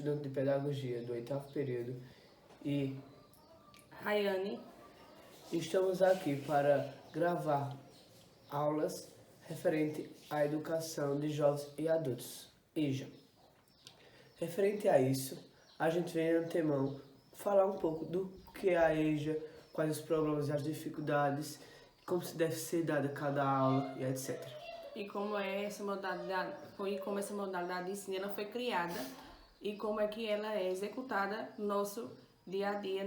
estudante de pedagogia do 8º período, e Rayane. Estamos aqui para gravar aulas referente à educação de jovens e adultos, EJA. Referente a isso, a gente vem de antemão falar um pouco do que é a EJA, quais os problemas e as dificuldades, como se deve ser dada cada aula e etc. E como essa modalidade de ensino ela foi criada e como é que ela é executada no nosso dia a dia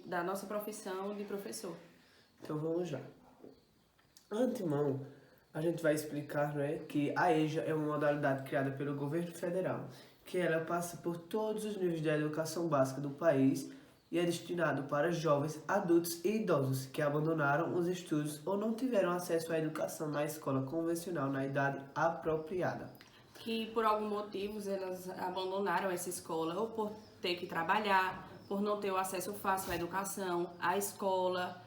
da nossa profissão de professor. Então vamos lá. Antemão, a gente vai explicar, que a EJA é uma modalidade criada pelo governo federal, que ela passa por todos os níveis da educação básica do país e é destinado para jovens, adultos e idosos que abandonaram os estudos ou não tiveram acesso à educação na escola convencional na idade apropriada. Que por algum motivo elas abandonaram essa escola, ou por ter que trabalhar, por não ter o acesso fácil à educação, à escola,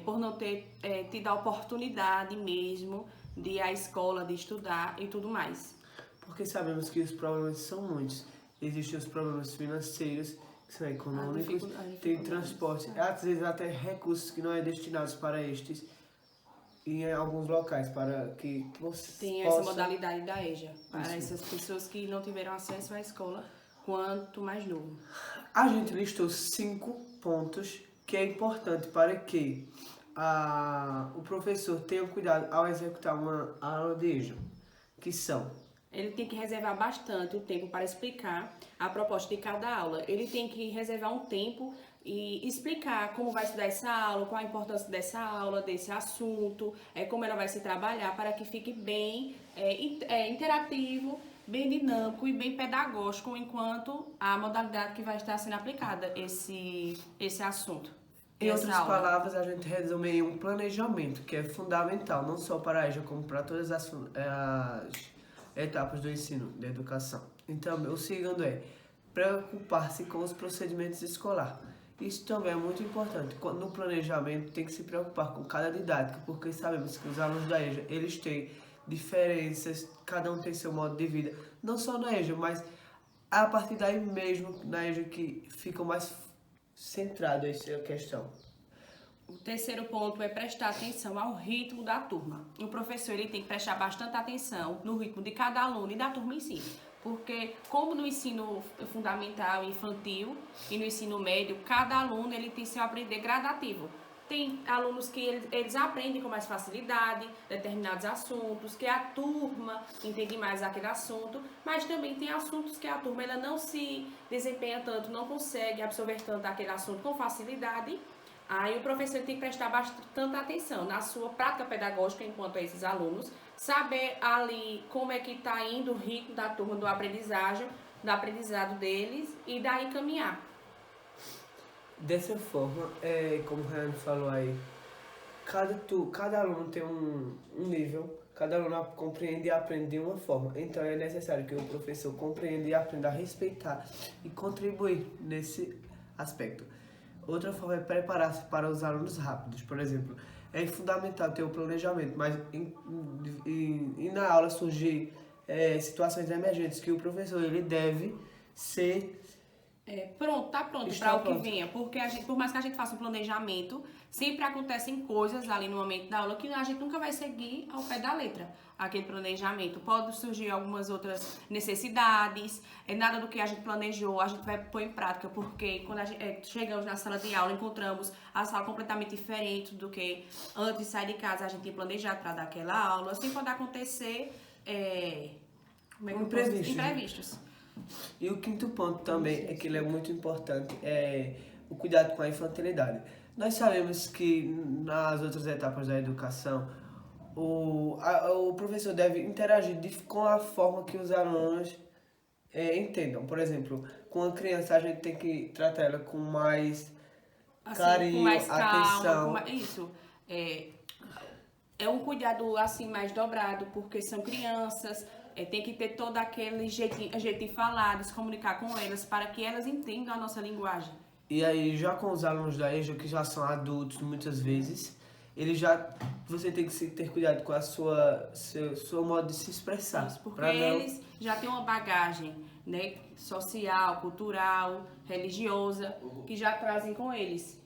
por não ter tido a oportunidade mesmo de ir à escola, de estudar e tudo mais. Porque sabemos que os problemas são muitos. Existem os problemas financeiros, que são econômicos, tem transporte, às vezes até recursos que não é destinados para estes, e em alguns locais para que você tem essa modalidade da EJA, para essas pessoas que não tiveram acesso à escola quanto mais novo. A gente listou 5 pontos que é importante para que o professor tenha cuidado ao executar uma aula de EJA, que são: ele tem que reservar bastante o tempo para explicar a proposta de cada aula. Ele tem que reservar um tempo e explicar como vai estudar essa aula, qual a importância dessa aula, desse assunto, como ela vai se trabalhar para que fique bem interativo, bem dinâmico e bem pedagógico enquanto a modalidade que vai estar sendo aplicada esse assunto. Em outras palavras, a gente resume em um planejamento que é fundamental, não só para a EJA, como para todas as etapas do ensino, da educação. Então, o segundo é preocupar-se com os procedimentos escolares. Isso também é muito importante. No planejamento, tem que se preocupar com cada didática, porque sabemos que os alunos da EJA, eles têm diferenças, cada um tem seu modo de vida, não só na EJA, mas a partir daí mesmo, na EJA, que ficam mais centrados nessa questão. O terceiro ponto é prestar atenção ao ritmo da turma. O professor ele tem que prestar bastante atenção no ritmo de cada aluno e da turma em si. Porque, como no ensino fundamental e infantil e no ensino médio, cada aluno ele tem seu aprender gradativo. Tem alunos que eles aprendem com mais facilidade determinados assuntos, que a turma entende mais aquele assunto, mas também tem assuntos que a turma ela não se desempenha tanto, não consegue absorver tanto aquele assunto com facilidade. Aí o professor tem que prestar bastante atenção na sua prática pedagógica enquanto a esses alunos, saber ali como é que está indo o ritmo da turma do aprendizado deles e daí caminhar. Dessa forma, como o Ryan falou aí, cada aluno tem um nível, cada aluno compreende e aprende de uma forma. Então é necessário que o professor compreenda e aprenda a respeitar e contribuir nesse aspecto. Outra forma é preparar-se para os alunos rápidos. Por exemplo, é fundamental ter o planejamento, mas e na aula surgir situações emergentes que o professor ele deve ser pronto para o que venha, porque por mais que a gente faça um planejamento, sempre acontecem coisas ali no momento da aula que a gente nunca vai seguir ao pé da letra. Aquele planejamento pode surgir algumas outras necessidades, nada do que a gente planejou a gente vai pôr em prática, porque quando chegamos na sala de aula encontramos a sala completamente diferente do que antes de sair de casa a gente tinha planejado para dar aquela aula. Assim pode acontecer imprevistos. E o quinto ponto também é que ele é muito importante, é o cuidado com a infantilidade. Nós sabemos que nas outras etapas da educação, o professor deve interagir com a forma que os alunos entendam. Por exemplo, com a criança a gente tem que tratar ela com mais carinho, com mais atenção. Calma, isso. É um cuidado assim mais dobrado, porque são crianças. Tem que ter todo aquele jeito de falar, de se comunicar com elas, para que elas entendam a nossa linguagem. E aí, já com os alunos da EJA, que já são adultos muitas vezes, você tem que ter cuidado com a seu modo de se expressar. Isso, porque eles já têm uma bagagem, né, social, cultural, religiosa, que já trazem com eles.